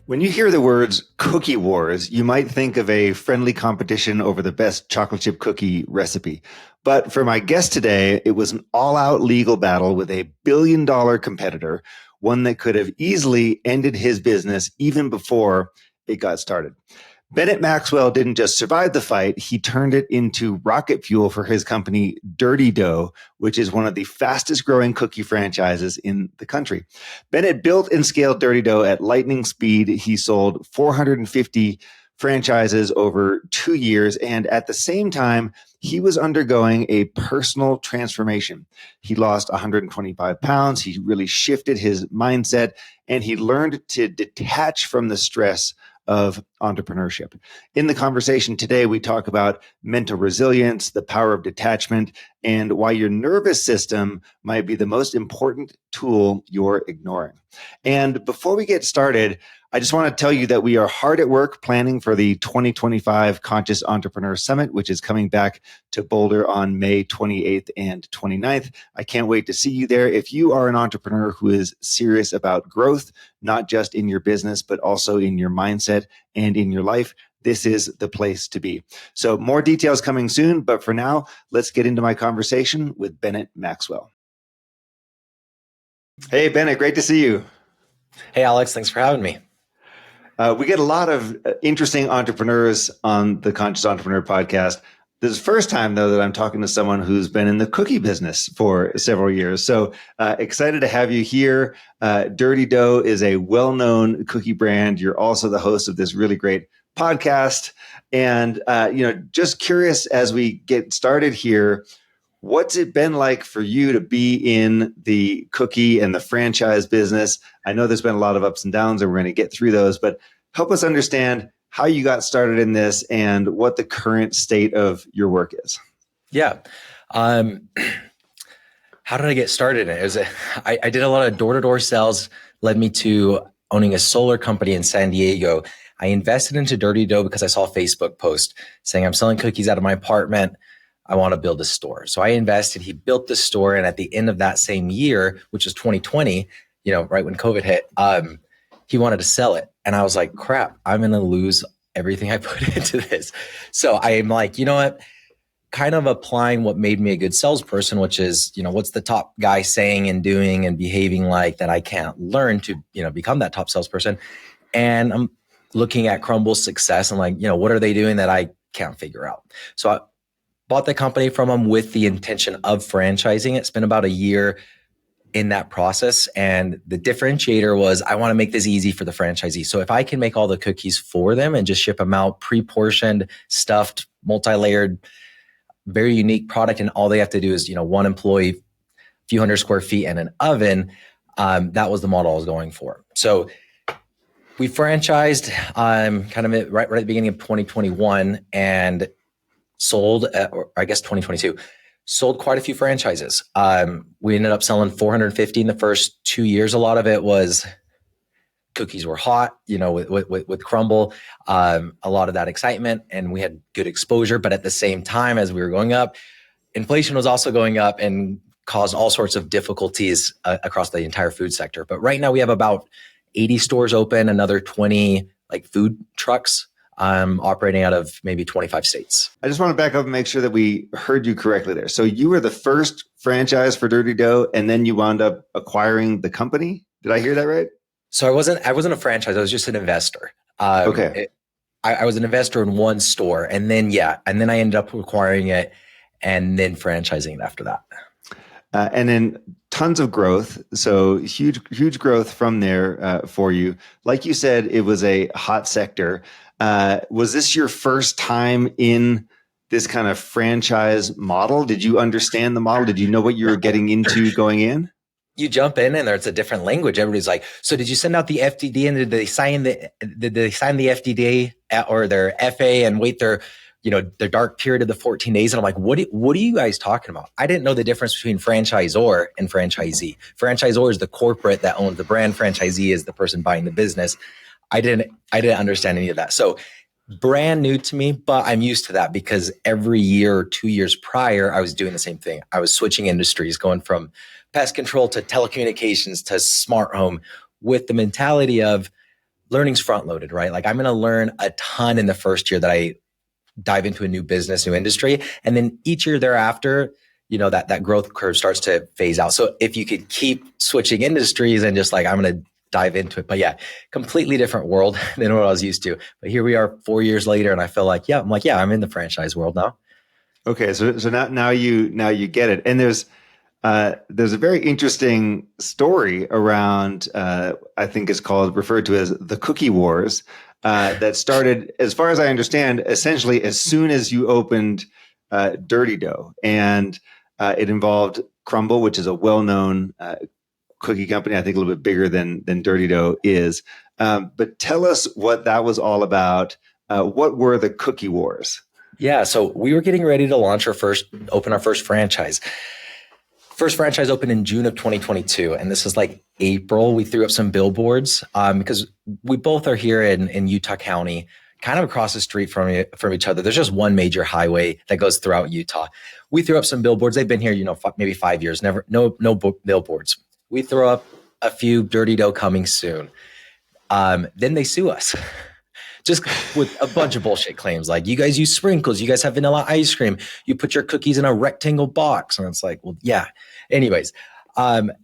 When you hear the words cookie wars, you might think of a friendly competition over the best chocolate chip cookie recipe. But for my guest today, it was an all out legal battle with a $1 billion competitor, one that could have easily ended his business even before it got started. Bennett Maxwell didn't just survive the fight, he turned it into rocket fuel for his company, Dirty Dough, which is one of the fastest growing cookie franchises in the country. Bennett built and scaled Dirty Dough at lightning speed. He sold 450 franchises over 2 years. And at the same time, he was undergoing a personal transformation. He lost 125 pounds. He really shifted his mindset and he learned to detach from the stress of entrepreneurship. In the conversation today, we talk about mental resilience, the power of detachment, and why your nervous system might be the most important tool you're ignoring. And before we get started, I just want to tell you that we are hard at work planning for the 2025 Conscious Entrepreneur Summit, which is coming back to Boulder on May 28th and 29th. I can't wait to see you there. If you are an entrepreneur who is serious about growth, not just in your business, but also in your mindset and in your life, this is the place to be. So more details coming soon, but for now, let's get into my conversation with Bennett Maxwell. Hey, Bennett, great to see you. Hey, Alex, thanks for having me. We get a lot of interesting entrepreneurs on the Conscious Entrepreneur podcast. This is the first time, though, that I'm talking to someone who's been in the cookie business for several years. So excited to have you here. Dirty Dough is a well-known cookie brand. You're also the host of this really great podcast. And, just curious as we get started here, what's it been like for you to be in the cookie and the franchise business? I know there's been a lot of ups and downs, and we're going to get through those, but help us understand how you got started in this and what the current state of your work is. Yeah. How did I get started in it? I did a lot of door-to-door sales, led me to owning a solar company in San Diego. I invested into Dirty Dough because I saw a Facebook post saying, I'm selling cookies out of my apartment. I want to build a store. So I invested, he built the store. And at the end of that same year, which was 2020, right when COVID hit, he wanted to sell it. And I was like, crap, I'm going to lose everything I put into this. So I am like, you know what, kind of applying what made me a good salesperson, which is, what's the top guy saying and doing and behaving like that I can't learn to, become that top salesperson. And I'm looking at Crumble's success and like, what are they doing that I can't figure out? So I bought the company from them with the intention of franchising it. Spent about a year in that process. And the differentiator was, I want to make this easy for the franchisee. So if I can make all the cookies for them and just ship them out, pre-portioned, stuffed, multi-layered, very unique product, and all they have to do is, one employee, a few hundred square feet and an oven, that was the model I was going for. So we franchised kind of right at the beginning of 2021 and sold, or I guess 2022, sold quite a few franchises. We ended up selling 450 in the first 2 years. A lot of it was cookies were hot, with Crumble, a lot of that excitement, and we had good exposure. But at the same time, as we were going up, inflation was also going up and caused all sorts of difficulties across the entire food sector. But right now we have about 80 stores open, another 20 like food trucks operating out of maybe 25 states. I just want to back up and make sure that we heard you correctly there. So you were the first franchise for Dirty Dough, and then you wound up acquiring the company. Did I hear that right? So I wasn't a franchise. I was just an investor. Okay. I was an investor in one store, and then I ended up acquiring it and then franchising it after that. And then tons of growth. So huge growth from there for you. Like you said, it was a hot sector. Was this your first time in this kind of franchise model? Did you understand the model? Did you know what you were getting into going in? You jump in and there's a different language. Everybody's like, so did you send out the FDD and did they sign the FDD or their FA and wait their dark period of the 14 days? And I'm like, what are you guys talking about? I didn't know the difference between franchisor and franchisee. Franchisor is the corporate that owns the brand. Franchisee is the person buying the business. I didn't understand any of that. So brand new to me, but I'm used to that because every year or 2 years prior, I was doing the same thing. I was switching industries, going from pest control to telecommunications to smart home with the mentality of learning's front loaded, right? Like I'm going to learn a ton in the first year that I dive into a new business, new industry. And then each year thereafter, that growth curve starts to phase out. So if you could keep switching industries and just like, I'm going to dive into it, but yeah, completely different world than what I was used to. But here we are 4 years later. And I feel like, I'm in the franchise world now. Okay. So now you get it. And there's a very interesting story around, I think it's referred to as the cookie wars, that started, as far as I understand, essentially as soon as you opened Dirty Dough. And it involved Crumble, which is a well-known cookie company, I think a little bit bigger than Dirty Dough is. But tell us what that was all about. What were the cookie wars? Yeah, so we were getting ready to open our first franchise. First franchise opened in June of 2022. And this is like April. We threw up some billboards because we both are here in Utah County, kind of across the street from each other. There's just one major highway that goes throughout Utah. We threw up some billboards. They've been here, maybe 5 years, no billboards. We throw up a few Dirty Dough coming soon. Then they sue us. Just with a bunch of bullshit claims like, you guys use sprinkles, you guys have vanilla ice cream, you put your cookies in a rectangle box. And it's like, well, yeah. Anyways, the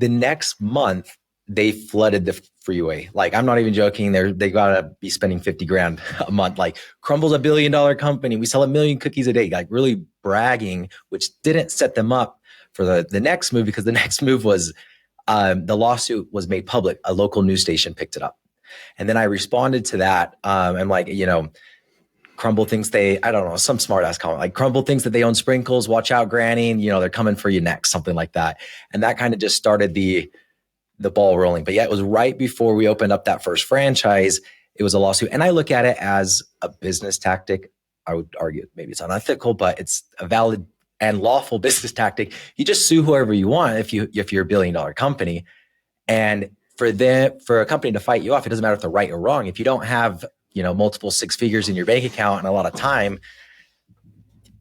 next month they flooded the freeway. Like, I'm not even joking. They gotta be spending $50,000 a month. Like, Crumble's $1 billion company. We sell 1 million cookies a day, like really bragging, which didn't set them up for the next move, because the next move was the lawsuit was made public. A local news station picked it up. And then I responded to that. I'm like, Crumble thinks some smart ass comment, like Crumble thinks that they own sprinkles. Watch out, Granny. And, they're coming for you next, something like that. And that kind of just started the ball rolling. But yeah, it was right before we opened up that first franchise. It was a lawsuit. And I look at it as a business tactic. I would argue maybe it's unethical, but it's a valid and lawful business tactic. You just sue whoever you want if you're $1 billion company. And for a company to fight you off, it doesn't matter if they're right or wrong. If you don't have, multiple six figures in your bank account and a lot of time,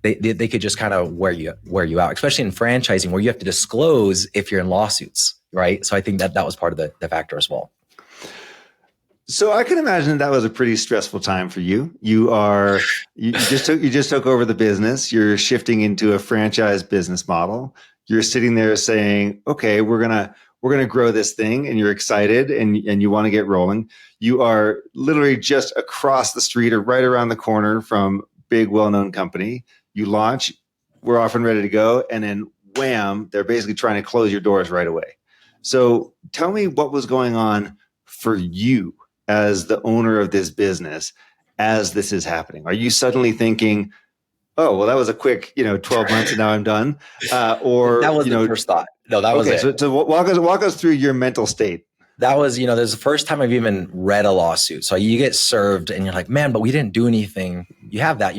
they could just kind of wear you out, especially in franchising where you have to disclose if you're in lawsuits, right? So I think that was part of the factor as well. So I can imagine that was a pretty stressful time for you. You just took over the business. You're shifting into a franchise business model. You're sitting there saying, okay, we're gonna grow this thing, and you're excited and you want to get rolling. You are literally just across the street or right around the corner from big, well-known company. You launch, we're off and ready to go. And then wham, they're basically trying to close your doors right away. So tell me what was going on for you as the owner of this business as this is happening. Are you suddenly thinking, oh, well, that was a quick, 12 months and now I'm done? Or that was the first thought. No, that was it. So walk us through your mental state. That was, there's the first time I've even read a lawsuit. So you get served and you're like, man, but we didn't do anything. You have that,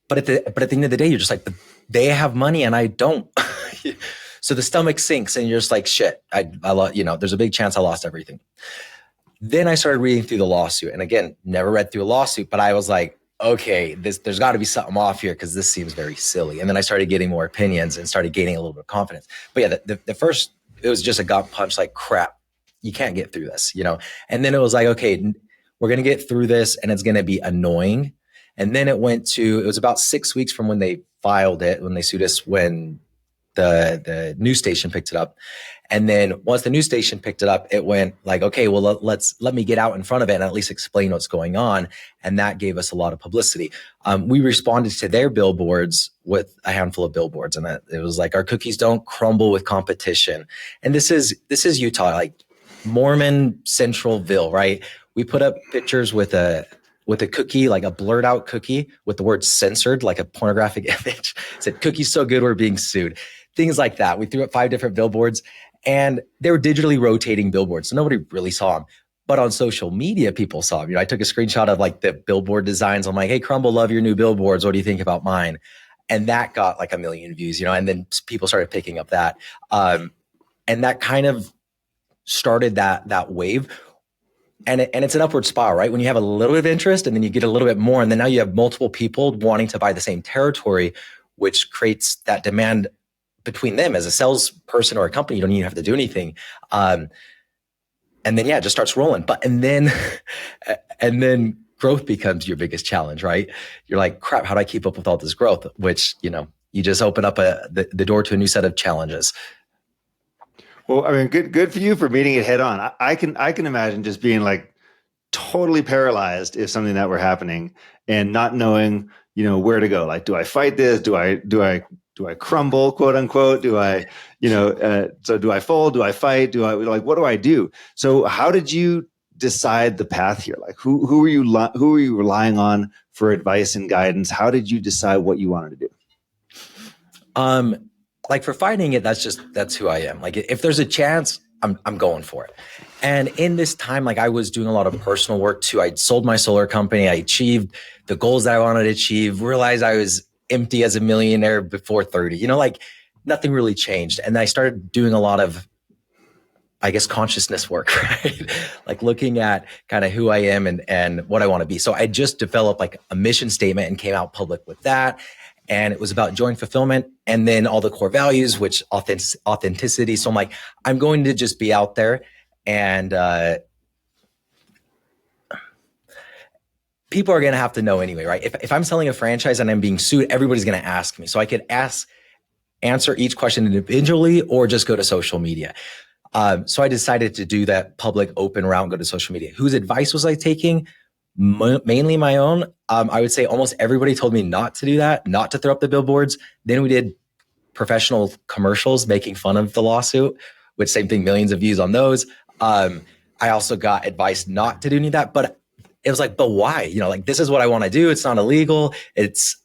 but at the end of the day, you're just like, they have money and I don't. So the stomach sinks and you're just like, shit, I lost, there's a big chance I lost everything. Then I started reading through the lawsuit, and again, never read through a lawsuit, but I was like, okay, there's got to be something off here because this seems very silly. And then I started getting more opinions and started gaining a little bit of confidence. But yeah, the first, it was just a gut punch, like, crap, you can't get through this, And then it was like, okay, we're going to get through this and it's going to be annoying. And then it was about 6 weeks from when they filed it, when they sued us, when the news station picked it up. And then once the news station picked it up, it went like, okay, well, let me get out in front of it and at least explain what's going on. And that gave us a lot of publicity. We responded to their billboards with a handful of billboards. And it was like, our cookies don't crumble with competition. And this is Utah, like Mormon Centralville, right? We put up pictures with a cookie, like a blurred out cookie with the word censored, like a pornographic image. It said, "Cookie's so good, we're being sued." Things like that. We threw up 5 different billboards. And they were digitally rotating billboards. So nobody really saw them. But on social media, people saw them. I took a screenshot of like the billboard designs. I'm like, hey, Crumble, love your new billboards. What do you think about mine? And that got like 1 million views, and then people started picking up that. And that kind of started that wave. And it's an upward spiral, right? When you have a little bit of interest and then you get a little bit more, and then now you have multiple people wanting to buy the same territory, which creates that demand between them. As a salesperson or a company, you don't even have to do anything. and then, yeah, it just starts rolling. And then growth becomes your biggest challenge, right? You're like, crap, how do I keep up with all this growth? Which, you just open up the door to a new set of challenges. Well, I mean, good for you for meeting it head on. I can imagine just being like totally paralyzed if something that were happening and not knowing, where to go. Like, do I fight this? Do I crumble, quote unquote? Do I, so do I fold? Do I fight? What do I do? So how did you decide the path here? Like, who are you relying on for advice and guidance? How did you decide what you wanted to do? Like for fighting it, that's who I am. Like if there's a chance, I'm going for it. And in this time, like I was doing a lot of personal work too. I sold my solar company. I achieved the goals that I wanted to achieve, realized I was empty as a millionaire before 30, like nothing really changed. And I started doing a lot of, I guess, consciousness work, right? Like looking at kind of who I am and what I want to be. So I just developed like a mission statement and came out public with that. And it was about joy and fulfillment and then all the core values, which authenticity. So I'm like, I'm going to just be out there and people are going to have to know anyway, right? If I'm selling a franchise and I'm being sued, everybody's going to ask me. So I could answer each question individually or just go to social media. So I decided to do that public open route and go to social media. Whose advice was I taking? Mainly my own. I would say almost everybody told me not to do that, not to throw up the billboards. Then we did professional commercials making fun of the lawsuit, which same thing, millions of views on those. I also got advice not to do any of that, but it was like, but why? Like this is what I want to do. It's not illegal. It's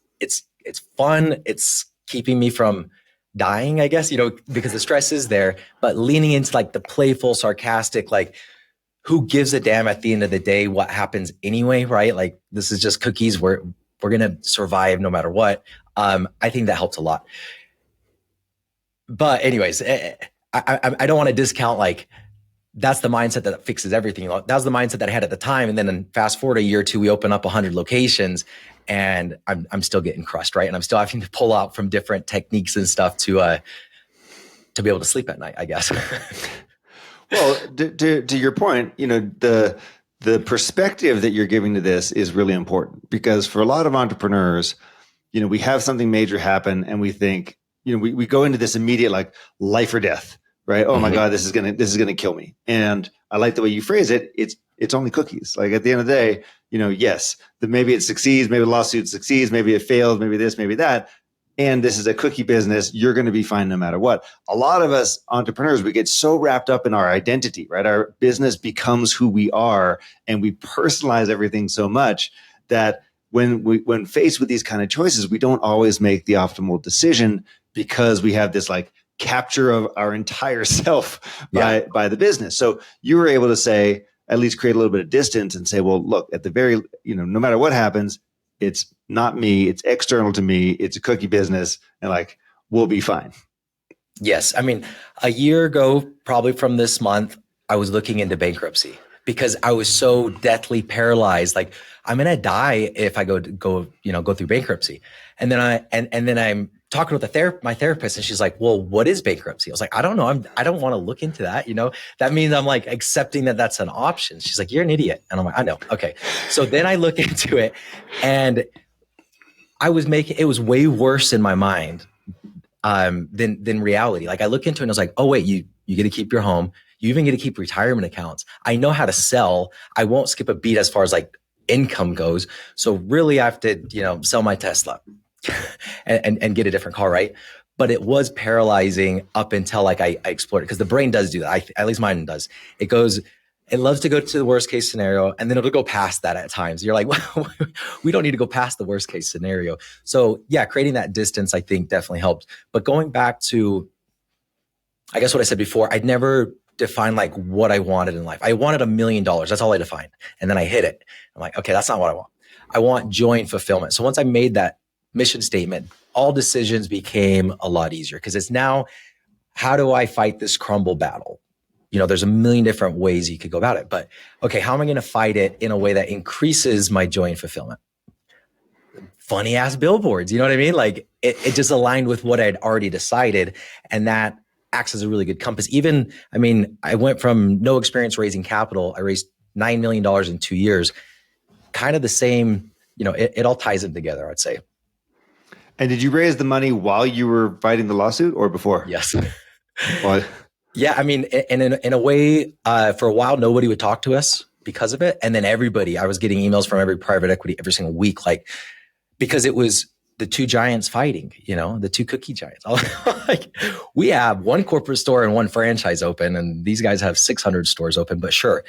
fun. It's keeping me from dying, I guess, because the stress is there, but leaning into like the playful, sarcastic, like who gives a damn at the end of the day, what happens anyway, right? Like this is just cookies. We're going to survive no matter what. I think that helps a lot. But anyways, I don't want to discount like, that's the mindset that fixes everything. That was the mindset that I had at the time. And then fast forward a year or two, we open up 100 locations and I'm still getting crushed, right? And I'm still having to pull out from different techniques and stuff to be able to sleep at night, I guess. Well, to your point, the perspective that you're giving to this is really important because for a lot of entrepreneurs, we have something major happen and we think, we go into this immediate like life or death, right? Oh my God, this is gonna kill me. And I like the way you phrase it. It's only cookies. Like at the end of the day, yes, maybe it succeeds, maybe the lawsuit succeeds, maybe it fails, maybe this, maybe that. And this is a cookie business. You're going to be fine no matter what. A lot of us entrepreneurs, we get so wrapped up in our identity, right? Our business becomes who we are and we personalize everything so much that when faced with these kind of choices, we don't always make the optimal decision because we have this like capture of our entire self by the business. So you were able to say, at least create a little bit of distance and say, well, look, at the very, no matter what happens, it's not me, it's external to me, it's a cookie business, and like, we'll be fine. Yes. I mean, a year ago, probably from this month, I was looking into bankruptcy because I was so deathly paralyzed. Like I'm going to die if I go through bankruptcy. And then then I'm talking with my therapist and she's like, well, what is bankruptcy? I was like, I don't know. I don't want to look into that. That means I'm like accepting that that's an option. She's like, you're an idiot. And I'm like, I know. Okay. So then I look into it and it was way worse in my mind than reality. Like I look into it and I was like, oh wait, you get to keep your home. You even get to keep retirement accounts. I know how to sell. I won't skip a beat as far as like income goes. So really I have to, sell my Tesla and get a different car. Right. But it was paralyzing up until like I explored it because the brain does do that. At least mine does. It loves to go to the worst case scenario and then it'll go past that at times. You're like, well, we don't need to go past the worst case scenario. So yeah, creating that distance, I think definitely helped. But going back to, I guess what I said before, I'd never defined like what I wanted in life. I wanted $1 million. That's all I defined. And then I hit it. I'm like, okay, that's not what I want. I want joy and fulfillment. So once I made that mission statement, all decisions became a lot easier because it's now, how do I fight this crumble battle? There's a million different ways you could go about it, but okay, how am I going to fight it in a way that increases my joy and fulfillment? Funny ass billboards. You know what I mean? Like it just aligned with what I'd already decided. And that acts as a really good compass. Even, I mean, I went from no experience raising capital. I raised $9 million in 2 years. Kind of the same, it all ties in together, I'd say. And did you raise the money while you were fighting the lawsuit or before? Yes. Well, Yeah. I mean, and in a way, for a while, nobody would talk to us because of it. And then I was getting emails from every private equity every single week, like, because it was the two giants fighting, the two cookie giants. Like, we have one corporate store and one franchise open, and these guys have 600 stores open, but sure.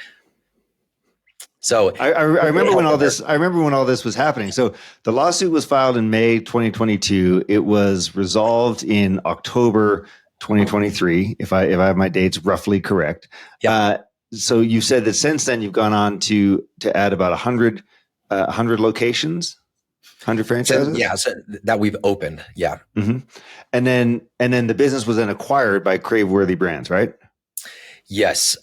So I remember when all this. I remember when all this was happening. So the lawsuit was filed in May 2022. It was resolved in October 2023, if I have my dates roughly correct. Yep. So you said that since then you've gone on to add about 100 locations, 100 franchises. Yeah, so that we've opened. Yeah. Mm-hmm. And then the business was then acquired by Crave-worthy Brands, right? Yes.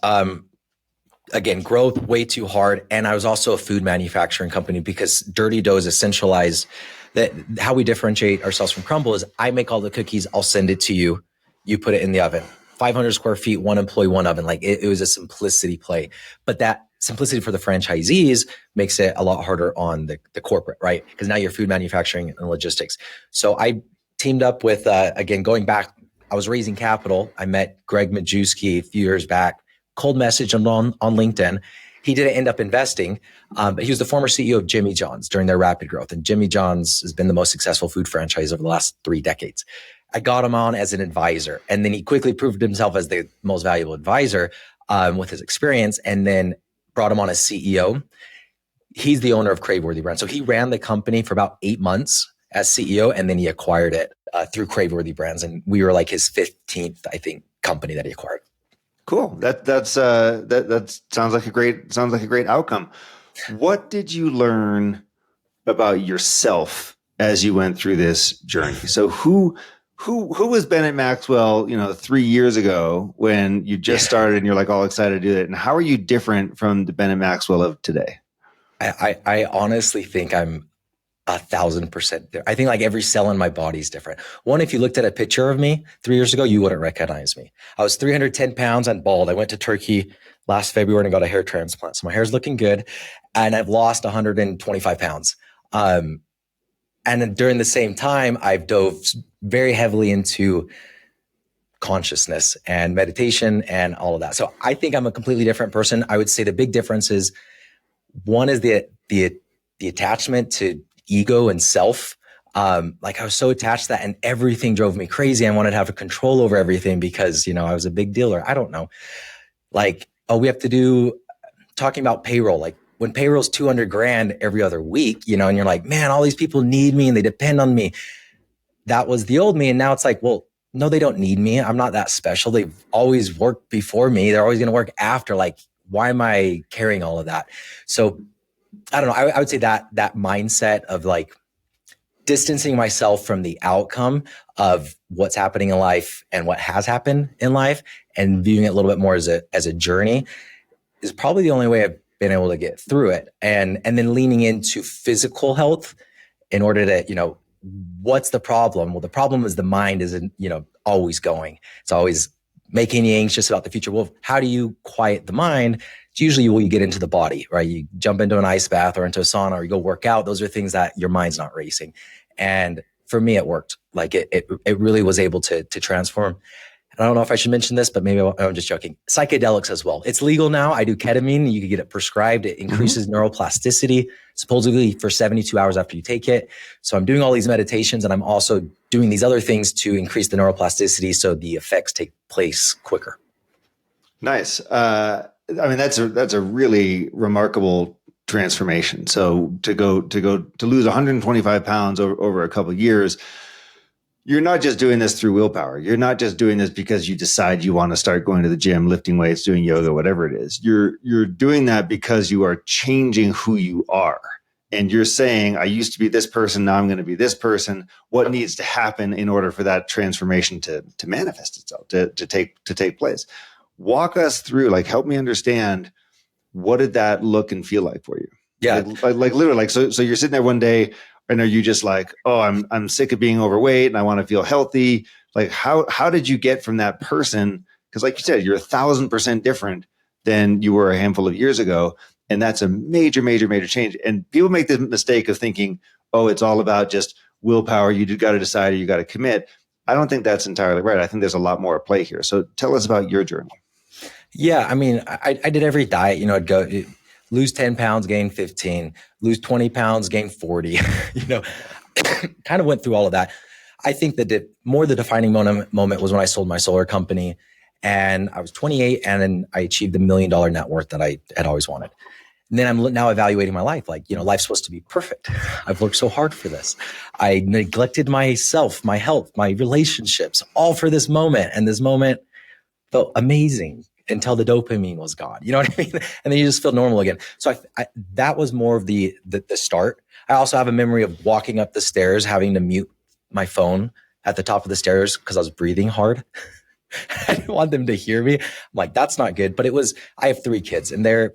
Again, growth way too hard. And I was also a food manufacturing company, because Dirty Dough is essentialized. That how we differentiate ourselves from Crumble is I make all the cookies. I'll send it to you. You put it in the oven. 500 square feet, one employee, one oven. Like it was a simplicity play, but that simplicity for the franchisees makes it a lot harder on the corporate, right? Because now you're food manufacturing and logistics. So I teamed up with, again, going back, I was raising capital. I met Greg Majewski a few years back. Cold message on LinkedIn. He didn't end up investing, but he was the former CEO of Jimmy John's during their rapid growth. And Jimmy John's has been the most successful food franchise over the last 3 decades. I got him on as an advisor, and then he quickly proved himself as the most valuable advisor with his experience, and then brought him on as CEO. He's the owner of Crave-worthy Brands. So he ran the company for about 8 months as CEO, and then he acquired it through Crave-worthy Brands. And we were like his 15th, I think, company that he acquired. Cool. That sounds like a great outcome. What did you learn about yourself as you went through this journey? So who was Bennett Maxwell, 3 years ago when you just started and you're like all excited to do it? And how are you different from the Bennett Maxwell of today? I honestly think I'm 1,000% there. I think like every cell in my body is different. One, if you looked at a picture of me 3 years ago, you wouldn't recognize me. I was 310 pounds and bald. I went to Turkey last February and got a hair transplant. So my hair's looking good. And I've lost 125 pounds. And then during the same time, I've dove very heavily into consciousness and meditation and all of that. So I think I'm a completely different person. I would say the big difference is, one is the attachment to ego and self. Like I was so attached to that, and everything drove me crazy. I wanted to have a control over everything because, I was a big dealer. I don't know. Like, we have to do talking about payroll. Like when payroll's 200 grand every other week, and you're like, man, all these people need me and they depend on me. That was the old me. And now it's like, well, no, they don't need me. I'm not that special. They've always worked before me. They're always going to work after. Like, why am I carrying all of that? So I don't know. I would say that mindset of like distancing myself from the outcome of what's happening in life and what has happened in life, and viewing it a little bit more as a journey, is probably the only way I've been able to get through it. And then leaning into physical health in order to, what's the problem? Well, the problem is the mind isn't, always going. It's always making you anxious about the future. Well, how do you quiet the mind? It's usually you get into the body, right? You jump into an ice bath or into a sauna, or you go work out. Those are things that your mind's not racing. And for me, it worked. Like it really was able to transform. And I don't know if I should mention this, but maybe I'm just joking. Psychedelics as well. It's legal now. I do ketamine. You can get it prescribed. It increases neuroplasticity, supposedly for 72 hours after you take it. So I'm doing all these meditations, and I'm also doing these other things to increase the neuroplasticity so the effects take place quicker. Nice. That's a really remarkable transformation. So to lose 125 pounds over a couple of years, you're not just doing this through willpower. You're not just doing this because you decide you want to start going to the gym, lifting weights, doing yoga, whatever it is. You're doing that because you are changing who you are. And you're saying, I used to be this person, now I'm going to be this person. What needs to happen in order for that transformation to manifest itself, to take place? Walk us through, help me understand, what did that look and feel like for you? Yeah. Like literally, so you're sitting there one day, and are you just like, oh, I'm sick of being overweight and I want to feel healthy. Like how did you get from that person? Because like you said, you're 1,000% different than you were a handful of years ago. And that's a major, major, major change. And people make the mistake of thinking, oh, it's all about just willpower. You got to decide, or you got to commit. I don't think that's entirely right. I think there's a lot more at play here. So tell us about your journey. Yeah. I mean, I did every diet, I'd go lose 10 pounds, gain 15, lose 20 pounds, gain 40, kind of went through all of that. I think that the defining moment was when I sold my solar company, and I was 28, and then I achieved the $1 million net worth that I had always wanted. And then I'm now evaluating my life. Like, life's supposed to be perfect. I've worked so hard for this. I neglected myself, my health, my relationships, all for this moment. And this moment felt amazing until the dopamine was gone. You know what I mean? And then you just feel normal again. So that was more of the start. I also have a memory of walking up the stairs, having to mute my phone at the top of the stairs because I was breathing hard. I didn't want them to hear me. I'm like, that's not good. But I have 3 kids, and they're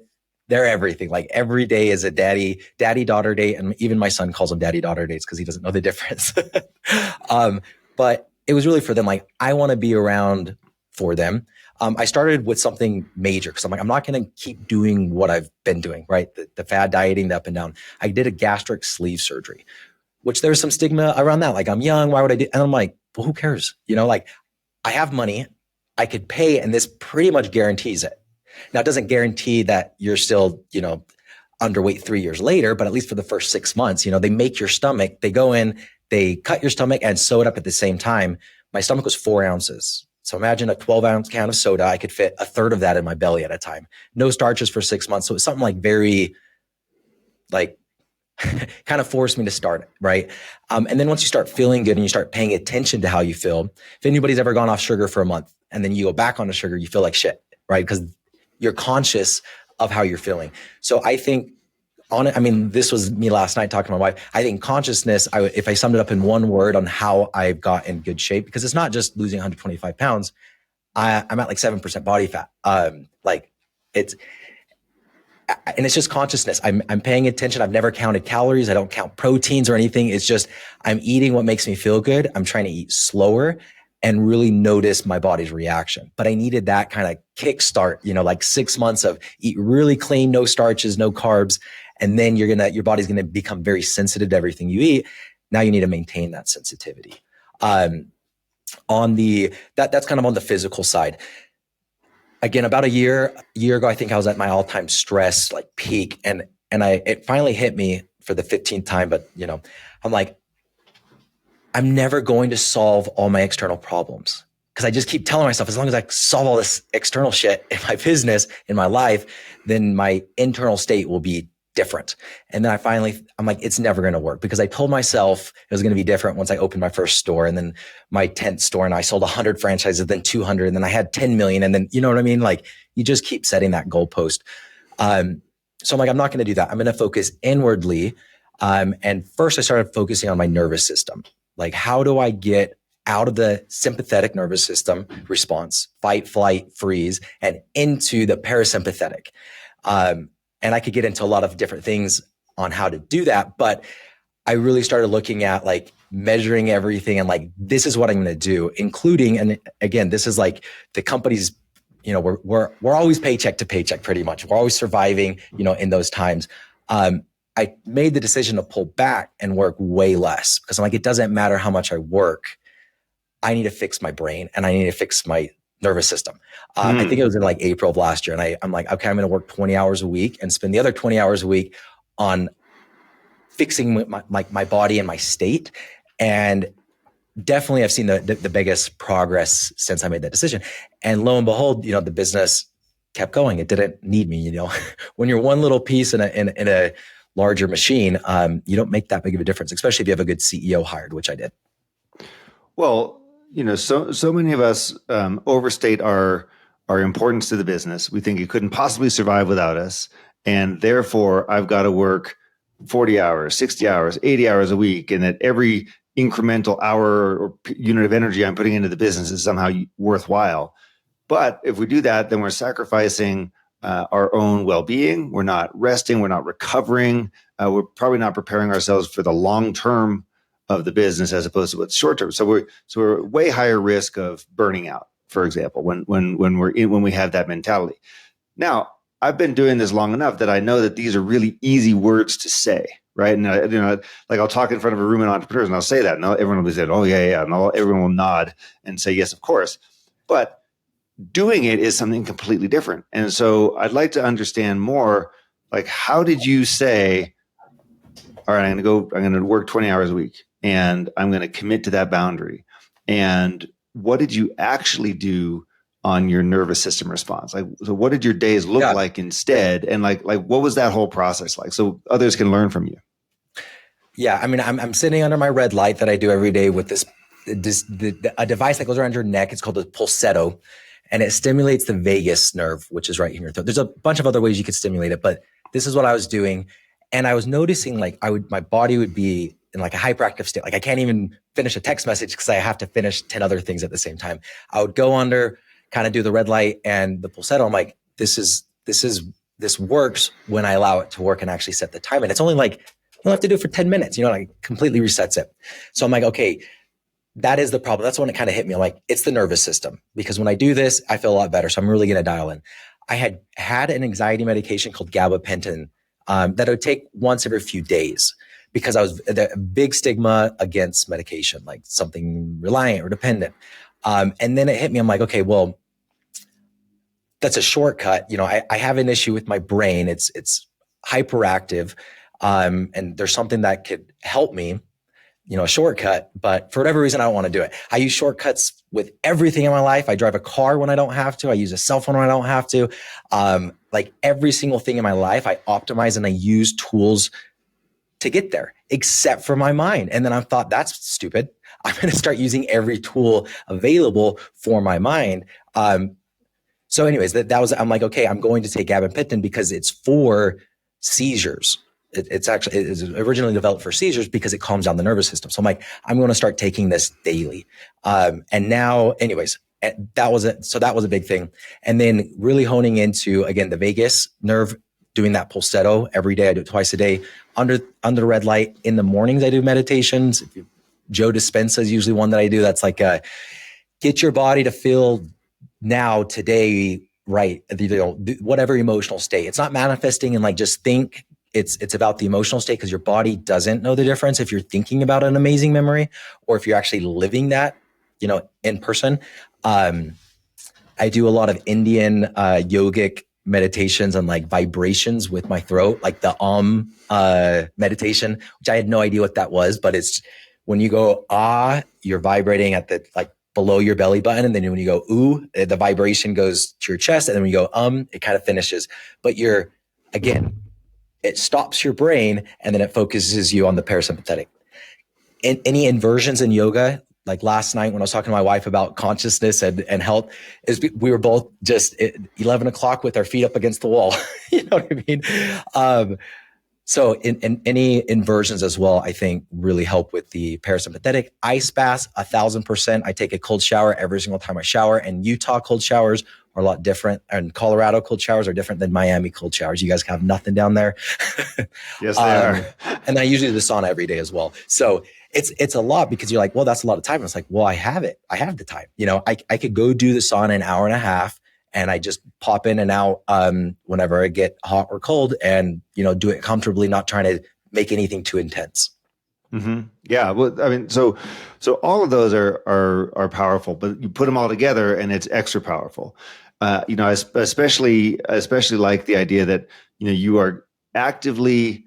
everything. Like, every day is a daddy-daughter date. And even my son calls them daddy-daughter dates because he doesn't know the difference. But it was really for them. Like, I want to be around for them. I started with something major because I'm like, I'm not going to keep doing what I've been doing, right? The fad dieting, the up and down. I did a gastric sleeve surgery, which there's some stigma around that. Like, I'm young, why would I do? And I'm like, well, who cares? Like, I have money, I could pay, and this pretty much guarantees it. Now, it doesn't guarantee that you're still, underweight 3 years later, but at least for the first 6 months, they make your stomach, they go in, they cut your stomach and sew it up at the same time. My stomach was 4 ounces. So imagine a 12-ounce can of soda. I could fit a third of that in my belly at a time. No starches for 6 months. So it's something like very, kind of forced me to start, right? And then once you start feeling good and you start paying attention to how you feel, if anybody's ever gone off sugar for a month and then you go back onto sugar, you feel like shit, right? Because you're conscious of how you're feeling. So I think this was me last night talking to my wife. I think consciousness, if I summed it up in one word on how I've got in good shape, because it's not just losing 125 pounds. I'm at 7% body fat. It's just consciousness. I'm paying attention. I've never counted calories. I don't count proteins or anything. It's just, I'm eating what makes me feel good. I'm trying to eat slower and really notice my body's reaction. But I needed that kind of kickstart, 6 months of eat really clean, no starches, no carbs. And then your body's going to become very sensitive to everything you eat. Now you need to maintain that sensitivity. That's kind of on the physical side. Again, about a year ago, I think I was at my all-time stress peak, and it finally hit me for the 15th time. But I'm like, I'm never going to solve all my external problems, because I just keep telling myself, as long as I solve all this external shit in my business, in my life, then my internal state will be different. And then I'm like, it's never going to work, because I told myself it was going to be different once I opened my first store, and then my 10th store, and I sold 100 franchises, then 200, and then I had 10 million. And then, you know what I mean? Like, you just keep setting that goalpost. So I'm like, I'm not going to do that. I'm going to focus inwardly. And first I started focusing on my nervous system. Like, how do I get out of the sympathetic nervous system response, fight, flight, freeze, and into the parasympathetic? And I could get into a lot of different things on how to do that, but I really started looking at measuring everything and this is what I'm going to do, including, and again, this is the company's, we're always paycheck to paycheck pretty much. We're always surviving, in those times. I made the decision to pull back and work way less, because I'm like, it doesn't matter how much I work. I need to fix my brain and I need to fix my nervous system. I think it was in April of last year. And I'm like, okay, I'm going to work 20 hours a week and spend the other 20 hours a week on fixing my body and my state. And definitely I've seen the biggest progress since I made that decision. And lo and behold, the business kept going. It didn't need me. When you're one little piece in a larger machine, you don't make that big of a difference, especially if you have a good CEO hired, which I did. Well, so many of us overstate our importance to the business. We think it couldn't possibly survive without us. And therefore, I've got to work 40 hours, 60 hours, 80 hours a week. And that every incremental hour or unit of energy I'm putting into the business is somehow worthwhile. But if we do that, then we're sacrificing our own well-being. We're not resting. We're not recovering. We're probably not preparing ourselves for the long-term of the business as opposed to what's short term. So we're way higher risk of burning out, for example, when we have that mentality. Now, I've been doing this long enough that I know that these are really easy words to say, right? And like I'll talk in front of a room of entrepreneurs and I'll say that, and everyone will be saying, "Oh yeah," and everyone will nod and say, "Yes, of course." But doing it is something completely different. And so I'd like to understand more, like, how did you say, all right, I'm going to work 20 hours a week and I'm going to commit to that boundary. And what did you actually do on your nervous system response? Like, so what did your days look like instead? And like, what was that whole process like? So others can learn from you. Yeah. I mean, I'm sitting under my red light that I do every day with a device that goes around your neck. It's called a pulsetto, and it stimulates the vagus nerve, which is right in your throat. There's a bunch of other ways you could stimulate it, but this is what I was doing. And I was noticing like my body would be in like a hyperactive state. Like I can't even finish a text message because I have to finish 10 other things at the same time. I would go under, kind of do the red light and the pulsetto. I'm like, this works when I allow it to work and actually set the time. And it's only like, you don't have to do it for 10 minutes, like completely resets it. So I'm like, okay, that is the problem. That's when it kind of hit me. I'm like, it's the nervous system, because when I do this, I feel a lot better. So I'm really going to dial in. I had an anxiety medication called gabapentin that I would take once every few days, because I was a big stigma against medication, like something reliant or dependent. And then it hit me. I'm like, okay, well, that's a shortcut. I have an issue with my brain. It's hyperactive. And there's something that could help me, a shortcut, but for whatever reason, I don't want to do it. I use shortcuts with everything in my life. I drive a car when I don't have to. I use a cell phone when I don't have to. Like every single thing in my life, I optimize and I use tools to get there, except for my mind. And then I thought, that's stupid. I'm going to start using every tool available for my mind. So anyways, that was, I'm like, okay, I'm going to take gabapentin because it's for seizures. It's originally developed for seizures because it calms down the nervous system. So I'm like, I'm going to start taking this daily. And now, anyways, that was it. So that was a big thing. And then really honing into, again, the vagus nerve, doing that pulsetto every day. I do it twice a day under the red light. In the mornings, I do meditations. Joe Dispenza is usually one that I do. That's like, get your body to feel now, today, right? Whatever emotional state. It's not manifesting and like, just think. It's about the emotional state, because your body doesn't know the difference if you're thinking about an amazing memory or if you're actually living that, in person. I do a lot of Indian yogic meditations and like vibrations with my throat, like the meditation, which I had no idea what that was, but it's when you go you're vibrating at the like below your belly button, and then when you go ooh, the vibration goes to your chest, and then when you go it kind of finishes. But it stops your brain, and then it focuses you on the parasympathetic. Any inversions in yoga, like last night when I was talking to my wife about consciousness and health, we were both just at 11 o'clock with our feet up against the wall. You know what I mean? So in any inversions as well, I think really help with the parasympathetic. Ice baths, 1,000%. I take a cold shower every single time I shower, and Utah cold showers are a lot different, and Colorado cold showers are different than Miami cold showers. You guys have nothing down there. Yes, they are. And I usually do the sauna every day as well. So it's a lot, because you're like, well, that's a lot of time. And it's like, well, I have it. I have the time. I could go do the sauna an hour and a half, and I just pop in and out whenever I get hot or cold, and do it comfortably, not trying to make anything too intense. Mm-hmm. Yeah. Well, I mean, so all of those are powerful, but you put them all together and it's extra powerful. Especially like the idea that, you are actively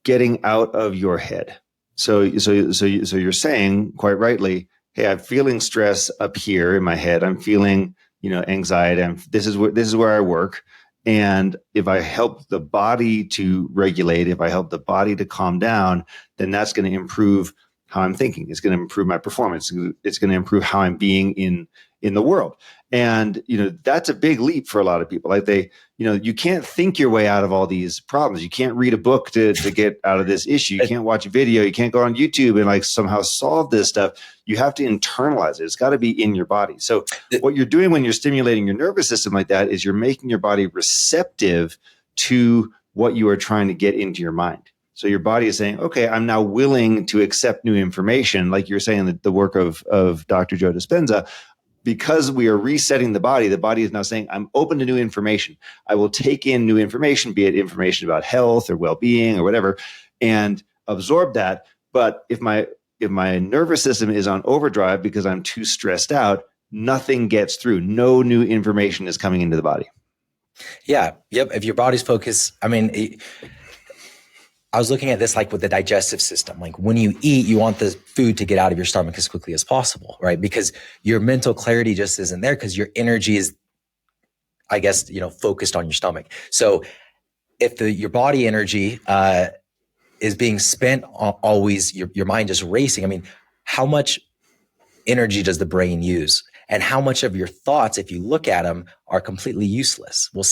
getting out of your head. So you're saying quite rightly, hey, I'm feeling stress up here in my head. I'm feeling, anxiety. This is where I work. And if I help the body to regulate, if I help the body to calm down, then that's going to improve how I'm thinking. It's going to improve my performance. It's going to improve how I'm being in the world. And, that's a big leap for a lot of people. Like you can't think your way out of all these problems. You can't read a book to get out of this issue. You can't watch a video. You can't go on YouTube and like somehow solve this stuff. You have to internalize it. It's got to be in your body. So what you're doing when you're stimulating your nervous system like that is you're making your body receptive to what you are trying to get into your mind. So your body is saying, okay, I'm now willing to accept new information. Like you're saying, the work of Dr. Joe Dispenza, because we are resetting the body is now saying, I'm open to new information. I will take in new information, be it information about health or well-being or whatever, and absorb that. But if my nervous system is on overdrive because I'm too stressed out, nothing gets through. No new information is coming into the body. Yeah. Yep. If your body's focused, I mean, I was looking at this like with the digestive system. Like when you eat, you want the food to get out of your stomach as quickly as possible, right? Because your mental clarity just isn't there because your energy is, I guess, focused on your stomach. So if your body energy is being spent always, your mind is racing. I mean, how much energy does the brain use? And how much of your thoughts, if you look at them, are completely useless? Well,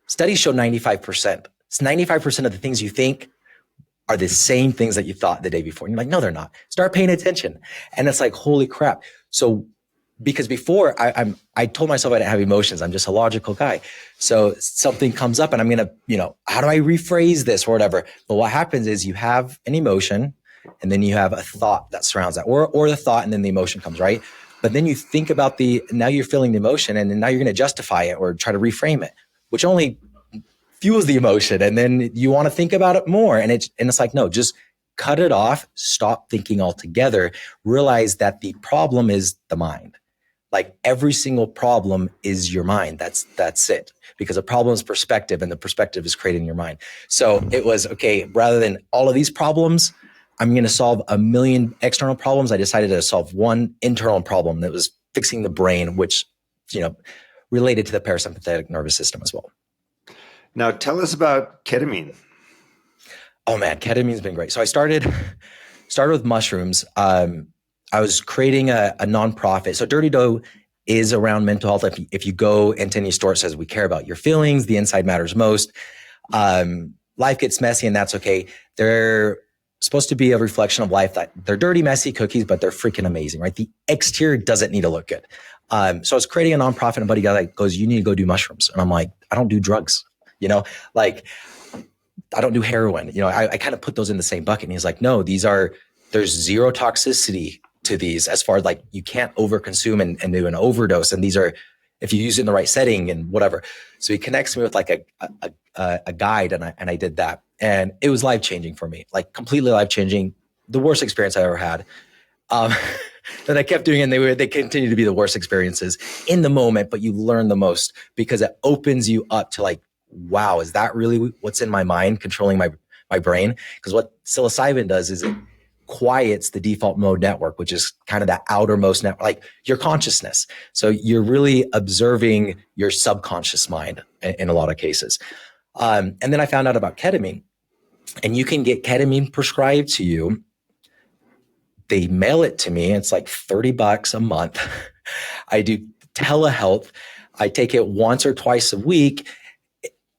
studies show 95%. It's 95% of the things you think are the same things that you thought the day before. And you're like, no, they're not. Start paying attention. And it's like, holy crap. So because before I told myself I didn't have emotions. I'm just a logical guy. So something comes up and I'm going to, how do I rephrase this or whatever? But what happens is you have an emotion and then you have a thought that surrounds that or the thought and then the emotion comes, right? But then you think about now you're feeling the emotion and then now you're going to justify it or try to reframe it, which only fuels the emotion. And then you want to think about it more. And it's like, no, just cut it off, stop thinking altogether, realize that the problem is the mind. Like every single problem is your mind. That's it. Because a problem is perspective and the perspective is created in your mind. So it was, okay, rather than all of these problems, I'm going to solve a million external problems. I decided to solve one internal problem that was fixing the brain, which, related to the parasympathetic nervous system as well. Now tell us about ketamine. Oh man, ketamine's been great. So I started with mushrooms. I was creating a nonprofit. So Dirty Dough is around mental health. If you go into any store, it says we care about your feelings. The inside matters most. Life gets messy and that's okay. They're supposed to be a reflection of life. That they're dirty, messy cookies, but they're freaking amazing, right? The exterior doesn't need to look good. So I was creating a nonprofit and a buddy guy goes, you need to go do mushrooms. And I'm like, I don't do drugs, like I don't do heroin. I kind of put those in the same bucket. And he's like, no, there's zero toxicity to these as far as like you can't overconsume and do an overdose. And these are, if you use it in the right setting and whatever. So he connects me with like a guide and I did that. And it was life-changing for me, like completely life-changing. The worst experience I ever had. That I kept doing and they continue to be the worst experiences in the moment, but you learn the most because it opens you up to like, wow, is that really what's in my mind controlling my brain? Because what psilocybin does is it quiets the default mode network, which is kind of that outermost network, like your consciousness. So you're really observing your subconscious mind in a lot of cases. And then I found out about ketamine, and you can get ketamine prescribed to you. They mail it to me. It's like $30 a month. I do telehealth. I take it once or twice a week.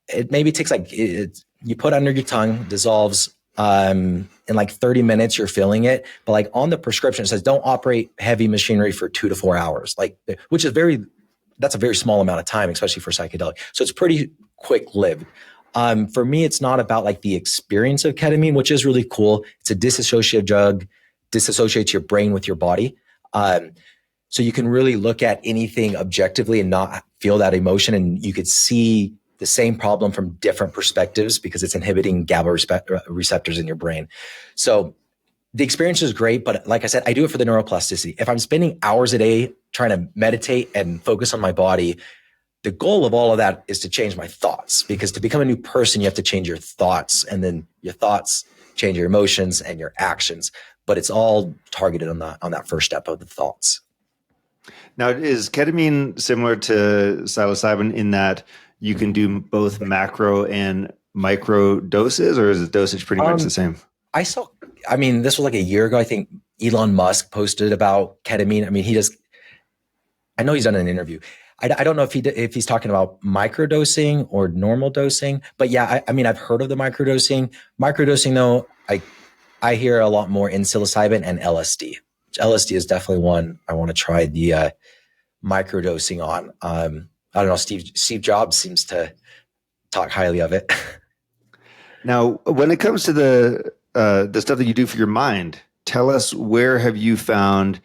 It maybe takes you put under your tongue, dissolves in like 30 minutes, you're feeling it. But like on the prescription, it says don't operate heavy machinery for 2 to 4 hours, which is that's a very small amount of time, especially for psychedelic. So it's pretty quick lived. For me, it's not about like the experience of ketamine, which is really cool. It's a disassociative drug, disassociates your brain with your body. So you can really look at anything objectively and not feel that emotion. And you could see the same problem from different perspectives because it's inhibiting GABA receptors in your brain. So the experience is great, but like I said, I do it for the neuroplasticity. If I'm spending hours a day trying to meditate and focus on my body, the goal of all of that is to change my thoughts, because to become a new person, you have to change your thoughts, and then your thoughts change your emotions and your actions. But it's all targeted on that first step of the thoughts. Now, is ketamine similar to psilocybin in that you can do both macro and micro doses, or is the dosage pretty much the same? This was like a year ago. I think Elon Musk posted about ketamine. I mean, I know he's done an interview. I don't know if he's talking about microdosing or normal dosing, but yeah, I've heard of the microdosing. Microdosing though, I hear a lot more in psilocybin and LSD. LSD is definitely one I want to try the microdosing on. I don't know. Steve Jobs seems to talk highly of it. Now, when it comes to the stuff that you do for your mind, tell us, where have you found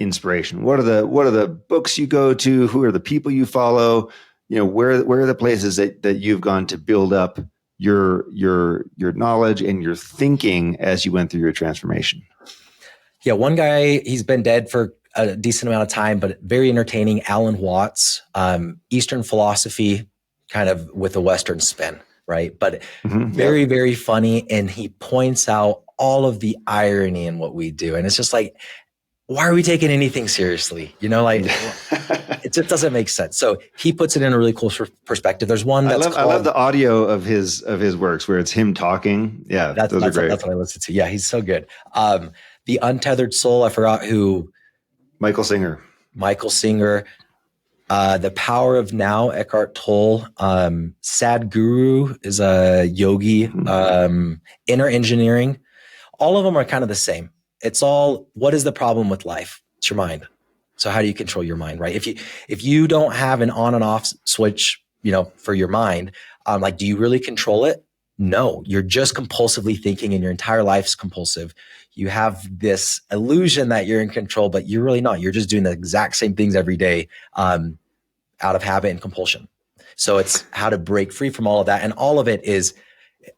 inspiration? What are the books you go to? Who are the people you follow? Where are the places that you've gone to build up your knowledge and your thinking as you went through your transformation? Yeah, one guy, he's been dead for a decent amount of time, but very entertaining. Alan Watts, Eastern philosophy, kind of with a Western spin, right? But very, very funny. And he points out all of the irony in what we do. And it's just like, why are we taking anything seriously? It just doesn't make sense. So he puts it in a really cool perspective. There's one that's I love the audio of his works where it's him talking. Yeah, those are great. That's what I listen to. Yeah, he's so good. The Untethered Soul, I forgot who. Michael Singer. The Power of Now, Eckhart Tolle. Sadhguru is a yogi. Inner Engineering. All of them are kind of the same. It's all, what is the problem with life? It's your mind. So how do you control your mind, right? If you don't have an on and off switch, for your mind, do you really control it? No, you're just compulsively thinking, and your entire life's compulsive. You have this illusion that you're in control, but you're really not. You're just doing the exact same things every day, out of habit and compulsion. So it's how to break free from all of that. And all of it is,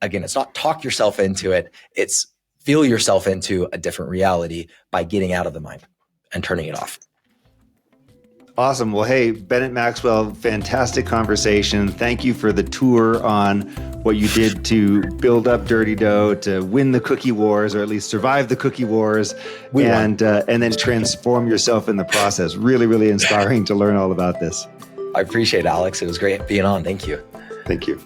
again, it's not talk yourself into it. It's feel yourself into a different reality by getting out of the mind and turning it off. Awesome. Well, hey, Bennett Maxwell, fantastic conversation. Thank you for the tour on what you did to build up Dirty Dough, to win the cookie wars, or at least survive the cookie wars, and then transform yourself in the process. Really, really inspiring to learn all about this. I appreciate it, Alex. It was great being on. Thank you. Thank you.